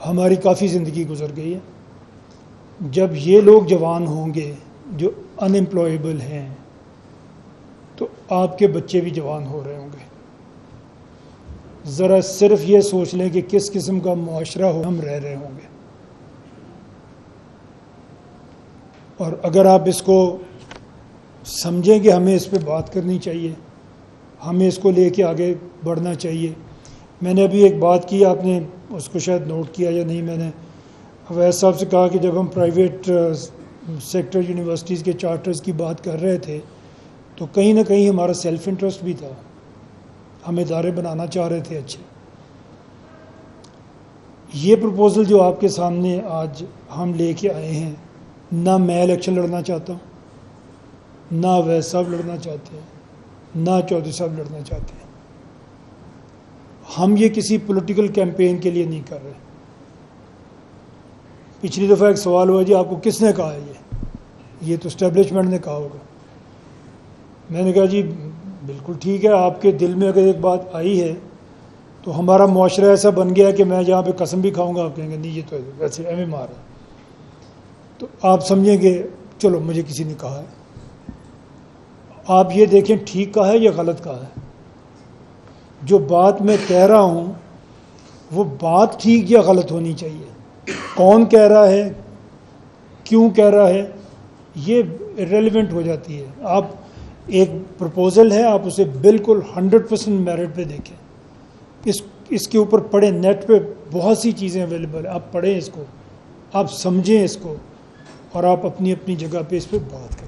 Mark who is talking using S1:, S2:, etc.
S1: ہماری کافی زندگی گزر گئی ہے. جب یہ لوگ جوان ہوں گے جو ان امپلائیبل ہیں تو آپ کے بچے بھی جوان ہو رہے ہوں گے. ذرا صرف یہ سوچ لیں کہ کس قسم کا معاشرہ ہم رہ رہے ہوں گے. اور اگر آپ اس کو سمجھیں کہ ہمیں اس پہ بات کرنی چاہیے, ہمیں اس کو لے کے آگے بڑھنا چاہیے. میں نے ابھی ایک بات کی, آپ نے اس کو شاید نوٹ کیا یا نہیں, میں نے اویس صاحب سے کہا کہ جب ہم پرائیویٹ سیکٹر یونیورسٹیز کے چارٹرز کی بات کر رہے تھے تو کہیں نہ کہیں ہمارا سیلف انٹرسٹ بھی تھا, ہم ادارے بنانا چاہ رہے تھے اچھے. یہ پرپوزل جو آپ کے سامنے آج ہم لے کے آئے ہیں, نہ میں الیکشن لڑنا چاہتا ہوں, نہ اویس صاحب لڑنا چاہتے ہیں, نہ چودھری صاحب لڑنا چاہتے ہیں. ہم یہ کسی پولیٹیکل کیمپین کے لیے نہیں کر رہے. پچھلی دفعہ ایک سوال ہوا جی آپ کو کس نے کہا ہے یہ تو اسٹیبلشمنٹ نے کہا ہوگا. میں نے کہا جی بالکل ٹھیک ہے, آپ کے دل میں اگر ایک بات آئی ہے تو ہمارا معاشرہ ایسا بن گیا ہے کہ میں جہاں پہ قسم بھی کھاؤں گا آپ کہیں گے نہیں یہ تو ویسے ایم ایم آر ہے, تو آپ سمجھیں گے چلو مجھے کسی نے کہا ہے. آپ یہ دیکھیں ٹھیک کہا ہے یا غلط کہا ہے. جو بات میں کہہ رہا ہوں وہ بات ٹھیک یا غلط ہونی چاہیے. کون کہہ رہا ہے, کیوں کہہ رہا ہے, یہ ریلیونٹ ہو جاتی ہے. آپ ایک پرپوزل ہے, آپ اسے بالکل 100% میرٹ پہ دیکھیں, اس کے اوپر پڑھیں, نیٹ پہ بہت سی چیزیں اویلیبل ہیں, آپ پڑھیں اس کو, آپ سمجھیں اس کو, اور آپ اپنی اپنی جگہ پہ اس پہ بات کریں.